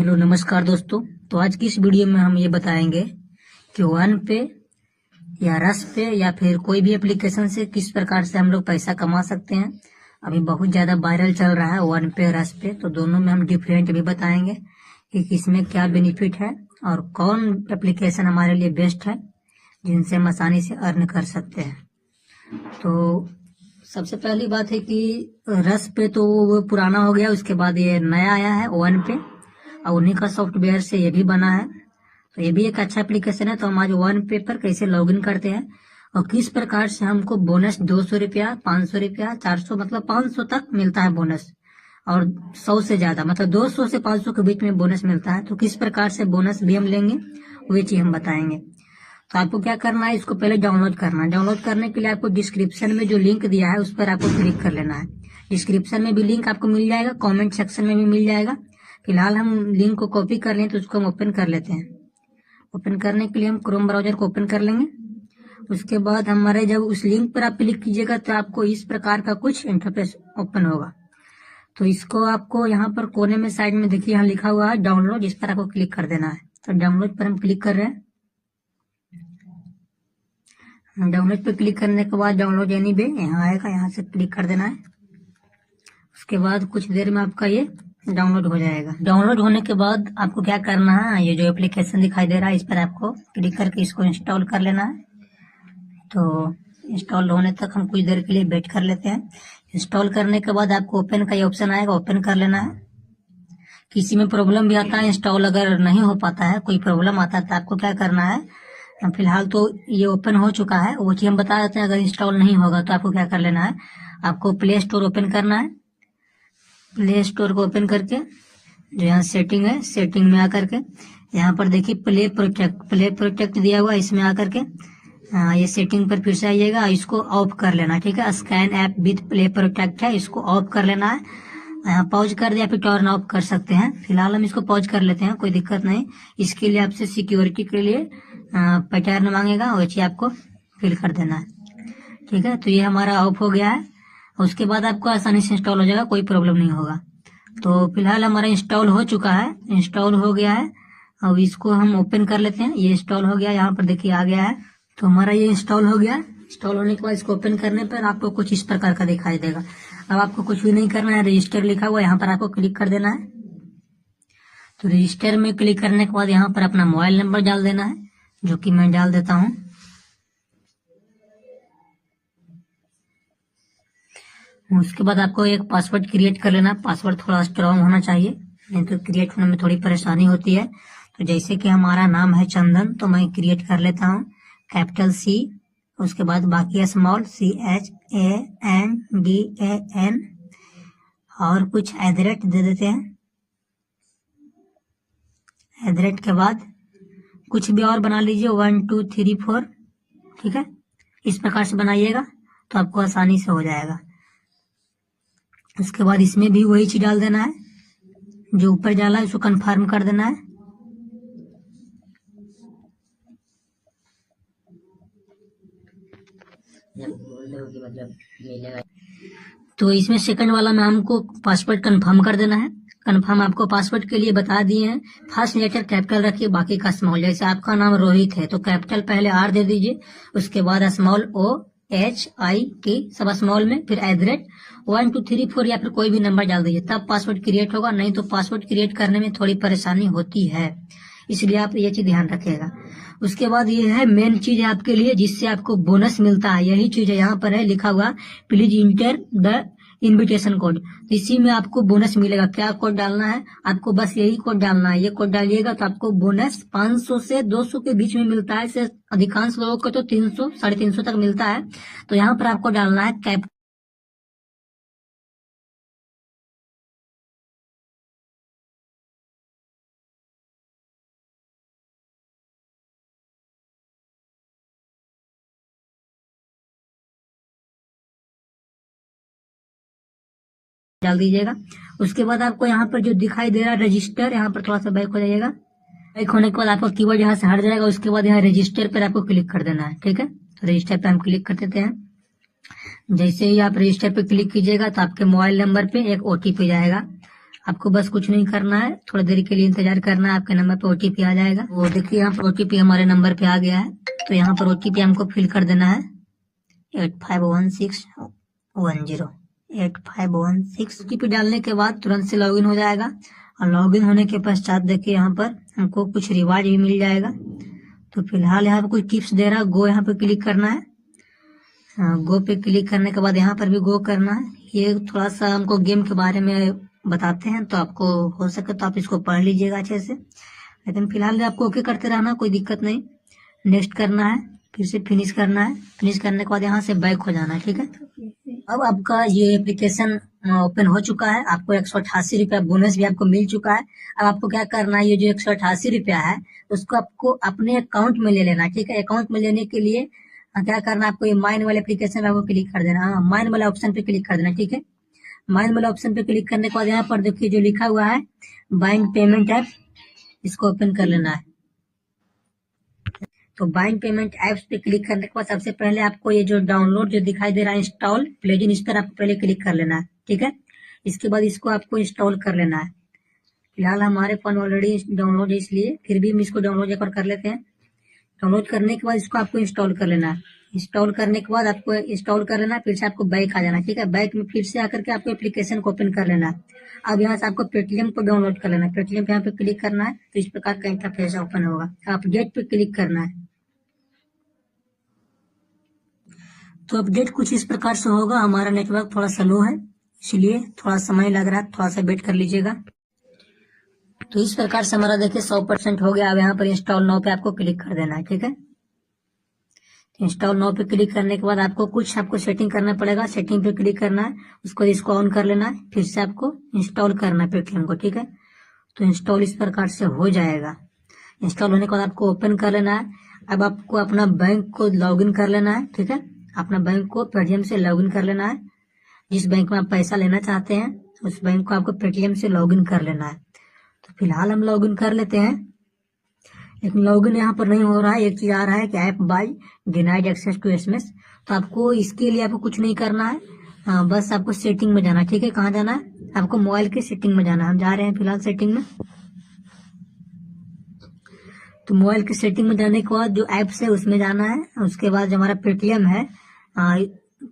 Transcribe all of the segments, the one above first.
Hello नमस्कार दोस्तों। तो आज की इस वीडियो में हम ये बताएंगे कि वन पे या रस पे या फिर कोई भी एप्लीकेशन से किस प्रकार से हम लोग पैसा कमा सकते हैं। अभी बहुत ज़्यादा वायरल चल रहा है वन पे रस पे, तो दोनों में हम डिफरेंट भी बताएंगे कि किसमें क्या बेनिफिट है और कौन एप्लीकेशन हमारे लिए बेस्ट है जिनसे हम आसानी से अर्न कर सकते हैं। तो सबसे पहली बात है कि रस पे तो वो पुराना हो गया, उसके बाद ये नया आया है वन पे और उन्हीं का सॉफ्टवेयर से ये भी बना है। तो ये भी एक अच्छा एप्लीकेशन है। तो हम आज वन पे पर कैसे लॉगिन करते हैं और किस प्रकार से हमको बोनस 200 रुपया, 500 रुपया, 400 मतलब 500 तक मिलता है बोनस, और 100 से ज्यादा मतलब 200 से 500 के बीच में बोनस मिलता है। तो किस प्रकार से बोनस भी हम लेंगे वही चीज हम बताएंगे। तो आपको क्या करना है, इसको पहले डाउनलोड करना है। डाउनलोड करने के लिए आपको डिस्क्रिप्शन में जो लिंक दिया है उस पर आपको क्लिक कर लेना है। डिस्क्रिप्शन में भी लिंक आपको मिल जाएगा, कमेंट सेक्शन में भी मिल जाएगा। फिलहाल हम लिंक को कॉपी कर लें तो उसको हम ओपन कर लेते हैं। ओपन करने के लिए हम क्रोम ब्राउजर को ओपन कर लेंगे। उसके बाद हमारे जब उस लिंक पर आप क्लिक कीजिएगा तो आपको इस प्रकार का कुछ इंटरफेस ओपन होगा। तो इसको आपको यहाँ पर कोने में साइड में देखिए यहाँ लिखा हुआ है डाउनलोड, इस पर आपको क्लिक कर देना है। तो डाउनलोड पर हम क्लिक कर रहे हैं। डाउनलोड पे क्लिक करने के बाद डाउनलोड यानी बे यहाँ आएगा, यहाँ से क्लिक कर देना है। उसके बाद कुछ देर में आपका ये डाउनलोड हो जाएगा। डाउनलोड होने के बाद आपको क्या करना है, ये जो एप्लीकेशन दिखाई दे रहा है इस पर आपको क्लिक करके इसको इंस्टॉल कर लेना है। तो इंस्टॉल होने तक हम कुछ देर के लिए वेट कर लेते हैं। इंस्टॉल करने के बाद आपको ओपन का ये ऑप्शन आएगा, ओपन कर लेना है। किसी में प्रॉब्लम भी आता है, इंस्टॉल अगर नहीं हो पाता है, कोई प्रॉब्लम आता है तो आपको क्या करना है, फिलहाल तो ये ओपन हो चुका है, वो चीज हम बता देते हैं। अगर इंस्टॉल नहीं होगा तो आपको क्या कर लेना है, आपको प्ले स्टोर ओपन करना है। प्ले स्टोर को ओपन करके जो यहाँ सेटिंग है, सेटिंग में आकर के यहाँ पर देखिए प्ले प्रोटेक्ट दिया हुआ है, इसमें आकर के ये सेटिंग पर फिर से आइएगा, इसको ऑफ कर लेना। ठीक है, scan app with play protect है, इसको ऑफ कर लेना है। यहाँ पॉज कर दिया, फिर टर्न ऑफ कर सकते हैं। फिलहाल हम इसको पॉज कर लेते हैं, कोई दिक्कत नहीं। इसके लिए आपसे सिक्योरिटी के लिए पैटर्न मांगेगा, वो चीज आपको फिल कर देना है। ठीक है, तो ये हमारा ऑफ हो गया है। उसके बाद आपको आसानी से इंस्टॉल हो जाएगा, कोई प्रॉब्लम नहीं होगा। तो फिलहाल हमारा इंस्टॉल हो चुका है, इंस्टॉल हो गया है। अब इसको हम ओपन कर लेते हैं। ये इंस्टॉल हो गया, यहाँ पर देखिए आ गया है। तो हमारा ये इंस्टॉल हो गया। इंस्टॉल होने के बाद इसको ओपन करने पर आपको कुछ इस प्रकार का दिखाई देगा। अब आपको कुछ भी नहीं करना है, रजिस्टर लिखा हुआ यहाँ पर आपको क्लिक कर देना है। तो रजिस्टर में क्लिक करने के बाद यहाँ पर अपना मोबाइल नंबर डाल देना है, जो कि मैं डाल देता हूँ। उसके बाद आपको एक पासवर्ड क्रिएट कर लेना। पासवर्ड थोड़ा स्ट्रांग होना चाहिए, नहीं तो क्रिएट होने में थोड़ी परेशानी होती है। तो जैसे कि हमारा नाम है चंदन, तो मैं क्रिएट कर लेता हूँ कैपिटल C, उसके बाद बाकी स्मॉल CHANDAN और कुछ @ दे देते हैं। @ के बाद कुछ भी और बना लीजिए, 1 2 3 4। ठीक है, इस प्रकार से बनाइएगा तो आपको आसानी से हो जाएगा। उसके बाद इसमें भी वही चीज डाल देना है, जो ऊपर डाला है उसको कंफर्म कर देना है। तो इसमें सेकंड वाला में हमको पासवर्ड कंफर्म कर देना है। कंफर्म आपको पासवर्ड के लिए बता दिए हैं। फर्स्ट लेटर कैपिटल रखिए, बाकी का स्मॉल। जैसे आपका नाम रोहित है तो कैपिटल पहले R दे दीजिए, उसके बाद स्मॉल OHIT सब स्मॉल में, फिर @ 1 2 3 4 या फिर कोई भी नंबर डाल दीजिए, तब पासवर्ड क्रिएट होगा। नहीं तो पासवर्ड क्रिएट करने में थोड़ी परेशानी होती है, इसलिए आप ये चीज ध्यान रखिएगा। उसके बाद ये है मेन चीज है आपके लिए, जिससे आपको बोनस मिलता है। यही चीज है, यहाँ पर है लिखा हुआ please enter the invitation code. इसी में आपको बोनस मिलेगा। क्या कोड डालना है, आपको बस यही कोड डालना है। ये कोड डालिएगा तो आपको बोनस 500 से 200 के बीच में मिलता है। इससे अधिकांश लोगों को तो 300 350 तक मिलता है। तो यहाँ पर आपको डालना है कैप डाल दीजिएगा। उसके बाद आपको यहाँ पर जो दिखाई दे रहा है रजिस्टर, यहाँ पर थोड़ा सा बैक हो जाइएगा। बैक होने के बाद आपका कीवर्ड यहाँ से हट जाएगा। उसके बाद यहाँ रजिस्टर पर आपको क्लिक कर देना है। ठीक है, तो रजिस्टर पे हम क्लिक कर देते हैं। जैसे ही आप रजिस्टर पे क्लिक कीजिएगा तो आपके मोबाइल नंबर पे एक OTP जाएगा। आपको बस कुछ नहीं करना है, थोड़ी देर के लिए इंतजार करना है, आपके नंबर पे ओटीपी आ जाएगा। वो देखिए यहाँ पर ओटीपी हमारे नंबर पे आ गया है, तो यहाँ पर ओटीपी हमको फिल कर देना है 851610। 8516 ओटीपी डालने के बाद तुरंत से लॉगिन हो जाएगा, और लॉगिन होने के पश्चात देखिए यहाँ पर हमको कुछ रिवार्ड भी मिल जाएगा। तो फिलहाल यहाँ पे कुछ टिप्स दे रहा है, गो यहाँ पे क्लिक करना है। गो पे क्लिक करने के बाद यहाँ पर भी गो करना है। ये थोड़ा सा हमको गेम के बारे में बताते हैं, तो आपको हो सके तो आप इसको पढ़ लीजिएगा अच्छे से, लेकिन फिलहाल आपको ओके करते रहना, कोई दिक्कत नहीं। नेक्स्ट करना है, फिर से फिनिश करना है। फिनिश करने के बाद यहाँ से बैक हो जाना है, ठीक है। अब आपका ये एप्लीकेशन ओपन हो चुका है, आपको 188 रुपया बोनस भी आपको मिल चुका है। अब आपको क्या करना है, ये जो 188 रुपया है उसको आपको अपने अकाउंट में ले लेना है, ठीक है। अकाउंट में लेने के लिए क्या करना है, आपको ये माइन वाले एप्लीकेशन में आपको क्लिक कर देना है, माइन वाला ऑप्शन पे क्लिक कर देना, ठीक है। माइन वाला ऑप्शन पे क्लिक करने के बाद यहाँ पर देखिए जो लिखा हुआ है बाइंग पेमेंट ऐप, इसको ओपन कर लेना है। तो बाइंग पेमेंट ऐप्स पे क्लिक करने के बाद सबसे पहले आपको ये जो डाउनलोड जो दिखाई दे रहा है इंस्टॉल प्लेजिन, इस पर आपको पहले क्लिक कर लेना है, ठीक है। इसके बाद इसको आपको इंस्टॉल कर लेना है। फिलहाल हमारे फोन ऑलरेडी डाउनलोड है, इसलिए फिर भी हम इसको डाउनलोड एक बार कर लेते हैं। डाउनलोड करने के बाद इसको आपको इंस्टॉल कर लेना है। इंस्टॉल करने के बाद आपको इंस्टॉल कर लेना है, फिर से आपको बैक आ जाना, ठीक है। बैक में फिर से आकर के आपको एप्लीकेशन को ओपन कर लेना है। अब यहाँ से आपको पेटीएम को डाउनलोड कर लेना है। पेटीएम पे यहाँ पे क्लिक करना है, तो इस प्रकार का इंटरफेस ओपन होगा। अपडेट पे क्लिक करना है, तो अपडेट कुछ इस प्रकार से होगा। हमारा नेटवर्क थोड़ा स्लो है, इसलिए थोड़ा समय लग रहा है, थोड़ा सा वेट कर लीजिएगा। तो इस प्रकार से हमारा देखिए 100% हो गया। अब यहाँ पर इंस्टॉल नाउ पे आपको क्लिक कर देना है, ठीक है। इंस्टॉल नाउ पे क्लिक करने के बाद आपको सेटिंग करना पड़ेगा। सेटिंग पे क्लिक करना है, इसको ऑन कर लेना है, फिर से आपको इंस्टॉल करना है पेटीएम को, ठीक है। तो इंस्टॉल इस प्रकार से हो जाएगा। इंस्टॉल होने के बाद आपको ओपन कर लेना है। अब आपको अपना बैंक को लॉगिन कर लेना है, ठीक है। अपना बैंक को पेटीएम से लॉगिन कर लेना है। जिस बैंक में आप पैसा लेना चाहते हैं उस बैंक को आपको पेटीएम से लॉगिन कर लेना है। तो फिलहाल हम लॉगिन कर लेते हैं, लेकिन लॉगिन यहाँ पर नहीं हो रहा है। एक चीज आ रहा है कि app by denied access to SMS. तो आपको इसके लिए आपको कुछ नहीं करना है, बस आपको सेटिंग में जाना है, ठीक है। कहाँ जाना है, आपको मोबाइल के सेटिंग में जाना है। हम जा रहे हैं फिलहाल सेटिंग में। तो मोबाइल की सेटिंग में जाने के बाद जो एप्स है उसमें जाना है। उसके बाद जो हमारा पेटीएम है,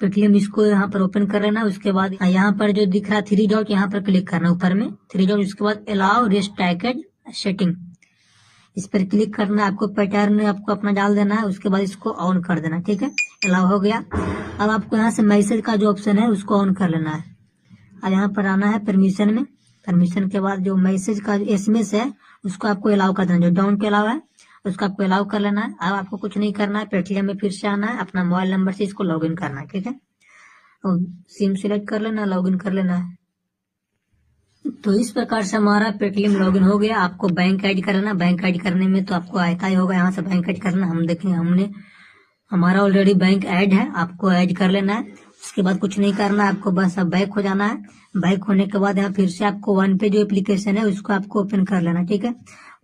पेटीएम इसको यहाँ पर ओपन कर लेना। उसके बाद यहाँ पर जो दिख रहा है 3 डॉट, यहाँ पर क्लिक करना ऊपर में 3 डॉट। उसके बाद अलाउ रिस्ट्रिक्टेड सेटिंग, इस पर क्लिक करना है। आपको पैटर्न आपको अपना डाल देना है, उसके बाद इसको ऑन कर देना, ठीक है। अलाउ हो गया। अब आपको यहाँ से मैसेज का जो ऑप्शन है उसको ऑन कर लेना है। अब यहाँ पर आना है परमिशन में। परमिशन के बाद जो मैसेज का एसएमएस है उसको आपको अलाउ कर देना, जो डाउन के अलावा है उसको आपको अलाउ कर लेना है। अब आपको कुछ नहीं करना है, पेटीएम में फिर से आना है, अपना मोबाइल नंबर से इसको लॉगिन करना है, ठीक है। और सिम सिलेक्ट कर लेना, लॉगिन कर लेना है। तो इस प्रकार से हमारा पेटीएम लॉगिन हो गया। आपको बैंक ऐड करना, बैंक ऐड करने में तो आपको आता ही होगा, यहाँ से बैंक ऐड करना। हम देखेंगे, हमने हमारा ऑलरेडी बैंक ऐड है, आपको ऐड कर लेना है। उसके बाद कुछ नहीं करना है, आपको बस अब बैक हो जाना है। बैक होने के बाद यहाँ फिर से आपको वन पे जो एप्लीकेशन है उसको आपको ओपन कर लेना, ठीक है।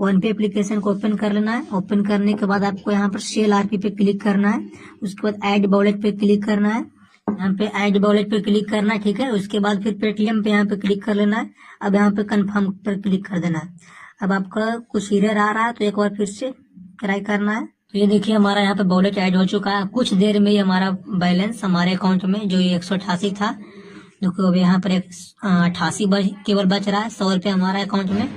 वन पे एप्लीकेशन को ओपन कर लेना है। ओपन करने के बाद आपको यहाँ पर सेल आरपी पे क्लिक करना है। उसके बाद ऐड वॉलेट पे क्लिक करना है, यहाँ पे ऐड वॉलेट पे क्लिक करना है, ठीक है। उसके बाद फिर पेटीएम पे यहाँ पे क्लिक कर लेना है। अब यहाँ पे कंफर्म पर क्लिक कर देना है। अब आपका कुछ एरर आ रहा है तो एक बार फिर से ट्राई करना है। तो ये देखिए हमारा यहाँ पे वॉलेट ऐड हो चुका है। कुछ देर में ही हमारा बैलेंस हमारे अकाउंट में जो ये 188 था, देखो अब यहाँ पर 88 केवल बच रहा है। 100 रुपये हमारा अकाउंट में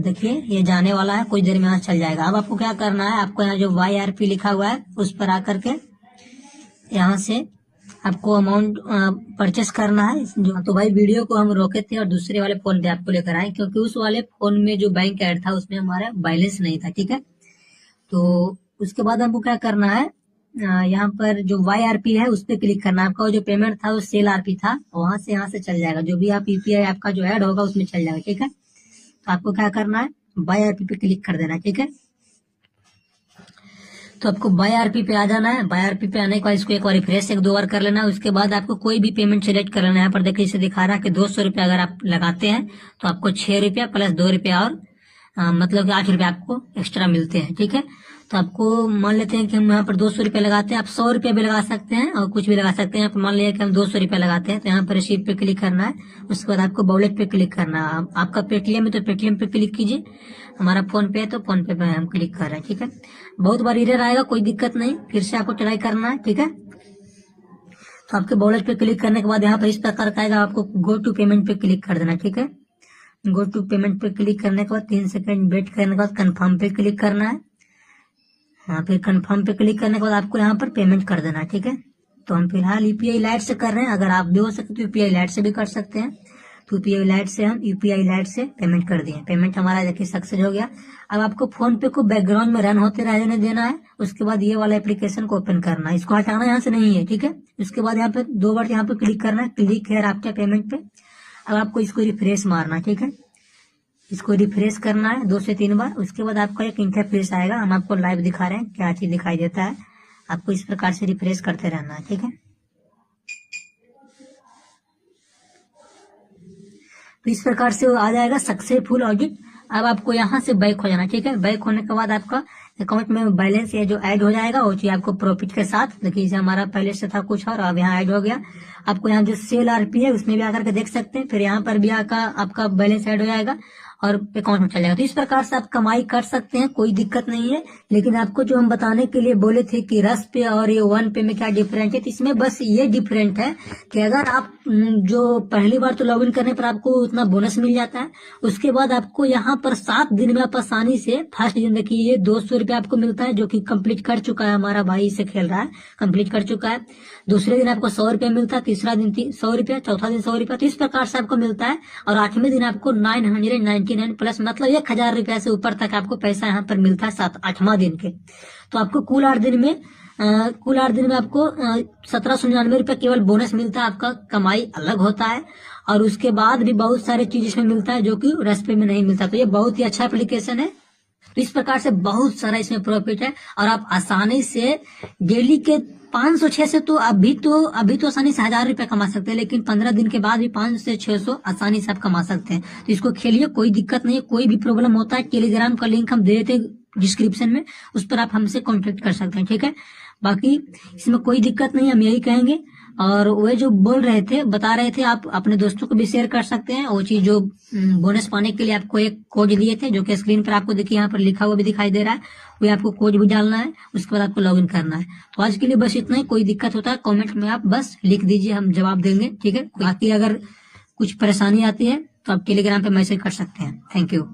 देखिए ये जाने वाला है, कुछ देर में यहाँ चल जाएगा। अब आपको क्या करना है, आपको यहाँ जो YRP लिखा हुआ है उस पर आकर के यहाँ से आपको अमाउंट परचेस करना है। तो भाई वीडियो को हम रोके थे और दूसरे वाले फोन पे आपको लेकर आए, क्योंकि उस वाले फोन में जो बैंक ऐड था उसमें हमारा बैलेंस नहीं था, ठीक है। तो उसके बाद हमको क्या करना है, यहाँ पर जो YRP है उस पर क्लिक करना है। आपका जो पेमेंट था वो सेल आरपी था, वहां से यहाँ से चल जाएगा। जो भी आप UPI आपका जो ऐड होगा उसमें चल जाएगा, ठीक है। तो आपको क्या करना है, YRP पे क्लिक कर देना, ठीक है। तो आपको YRP पे आ जाना है। YRP पे आने के बाद इसको एक बार रिफ्रेश 1-2 बार कर लेना है। उसके बाद आपको कोई भी पेमेंट सिलेक्ट कर लेना है। यहाँ पर देखिए इसे दिखा रहा है कि 200 रुपया अगर आप लगाते हैं तो आपको 6 रुपया प्लस 2 रुपया और मतलब कि 8 रुपया आपको एक्स्ट्रा मिलते हैं, ठीक है। तो आपको मान लेते हैं कि हम यहाँ पर 200 रुपये लगाते हैं, आप 100 रुपये भी लगा सकते हैं और कुछ भी लगा सकते हैं। यहाँ पर मान लिया कि हम 200 रुपये लगाते हैं, तो यहाँ पर रिसीव पे क्लिक करना है। उसके बाद आपको वॉलेट पे क्लिक करना है। आपका पेटीएम है तो पेटीएम पे क्लिक कीजिए, हमारा फोन पे है तो फोन पे हम क्लिक कर रहे हैं। ठीक है, बहुत बार एरर आएगा, कोई दिक्कत नहीं, फिर से आपको ट्राई करना है। ठीक है, तो आपके वॉलेट पे क्लिक करने के बाद यहाँ पर इस प्रकार का आएगा, आपको गो टू पेमेंट पे क्लिक कर देना। ठीक है, गो टू पेमेंट पे क्लिक करने के बाद 3 सेकंड वेट करने के बाद कंफर्म पे क्लिक करना है। हाँ, फिर कंफर्म पे क्लिक करने के बाद आपको यहाँ पर पेमेंट कर देना है। ठीक है, तो हम फिलहाल यूपीआई लाइट से कर रहे हैं, अगर आप भी हो सके तो यूपीआई लाइट से भी कर सकते हैं। तो यूपीआई लाइट से हम यूपीआई लाइट से पेमेंट कर दिए, पेमेंट हमारा देखिए सक्सेस हो गया। अब आपको फोन पे को बैकग्राउंड में रन होते रहने देना है। उसके बाद ये वाला एप्लीकेशन को ओपन करना है, इसको हटाना यहाँ से नहीं है। ठीक है, उसके बाद यहाँ पे 2 बार यहाँ पे क्लिक करना है, क्लिक है आपके पेमेंट पे। अब आपको इसको रिफ्रेश मारना है। ठीक है, इसको रिफ्रेश करना है 2 से 3 बार। उसके बाद आपका एक इंटरफेस आएगा, हम आपको लाइव दिखा रहे हैं क्या चीज दिखाई देता है। आपको इस प्रकार से रिफ्रेश करते रहना है। ठीक है, तो इस प्रकार से वो आ जाएगा सक्सेसफुल ऑडिट। अब आपको यहाँ से बैक हो जाना। ठीक है, बैक होने के बाद आपका अकाउंट में बैलेंस ये जो ऐड हो जाएगा वो चीज आपको प्रॉफिट के साथ, देखिए जैसे हमारा पहले से था कुछ और अब यहाँ ऐड हो गया। आपको यहाँ जो सेल आरपी है उसमें भी आकर के देख सकते हैं, फिर यहाँ पर भी आकर आपका बैलेंस ऐड हो जाएगा और अकाउंट में चल जाएगा। तो इस प्रकार से आप कमाई कर सकते हैं, कोई दिक्कत नहीं है। लेकिन आपको जो हम बताने के लिए बोले थे कि रस पे और ये वन पे में क्या डिफरेंट है, तो इसमें बस ये डिफरेंट है कि अगर आप जो पहली बार तो लॉगिन करने पर आपको उतना बोनस मिल जाता है, उसके बाद आपको यहाँ पर 7 दिन में आप आसानी से, फर्स्ट दिन देखिए ये 200 रुपये आपको मिलता है जो कि कंप्लीट कर चुका है, हमारा भाई इसे खेल रहा है, कंप्लीट कर चुका है। दूसरे दिन आपको 100 रुपये मिलता है, तीसरा दिन 100 रुपये, चौथा दिन 100 रुपये। तो इस प्रकार से आपको मिलता है। और 8वें दिन आपको 999 प्लस, मतलब 1000 रुपये से ऊपर तक आपको पैसा यहाँ पर मिलता है 8वां दिन के। तो आपको कुल 8 दिन में आपको 1799 रुपये केवल बोनस मिलता है। आपका कमाई अलग होता है और उसके बाद भी बहुत सारे चीज इसमें मिलता है जो कि रसपे में नहीं मिलता। तो ये बहुत ही अच्छा एप्लीकेशन है। तो इस प्रकार से बहुत सारा इसमें प्रॉफिट है और आप आसानी से डेली के 500-600 से तो अभी तो आसानी से 1000 रुपये कमा सकते हैं, लेकिन 15 दिन के बाद भी 500 से 600 आसानी से आप कमा सकते हैं। तो इसको खेलिए, कोई दिक्कत नहीं है। कोई भी प्रॉब्लम होता है, टेलीग्राम का लिंक हम दे देते हैं डिस्क्रिप्शन में, उस पर आप हमसे कॉन्टेक्ट कर सकते हैं। ठीक है, बाकी इसमें कोई दिक्कत नहीं, हम यही कहेंगे। और वे जो बोल रहे थे, बता रहे थे, आप अपने दोस्तों को भी शेयर कर सकते हैं। वो चीज जो बोनस पाने के लिए आपको एक कोड दिए थे जो कि स्क्रीन पर आपको देखिए यहाँ पर लिखा हुआ भी दिखाई दे रहा है, वो आपको कोड भी डालना है, उसके बाद आपको लॉगिन करना है। तो आज के लिए बस इतना ही। कोई दिक्कत होता है कमेंट में आप बस लिख दीजिए, हम जवाब देंगे। ठीक है, बाकी अगर कुछ परेशानी आती है तो आप टेलीग्राम पे मैसेज कर सकते हैं। Thank you.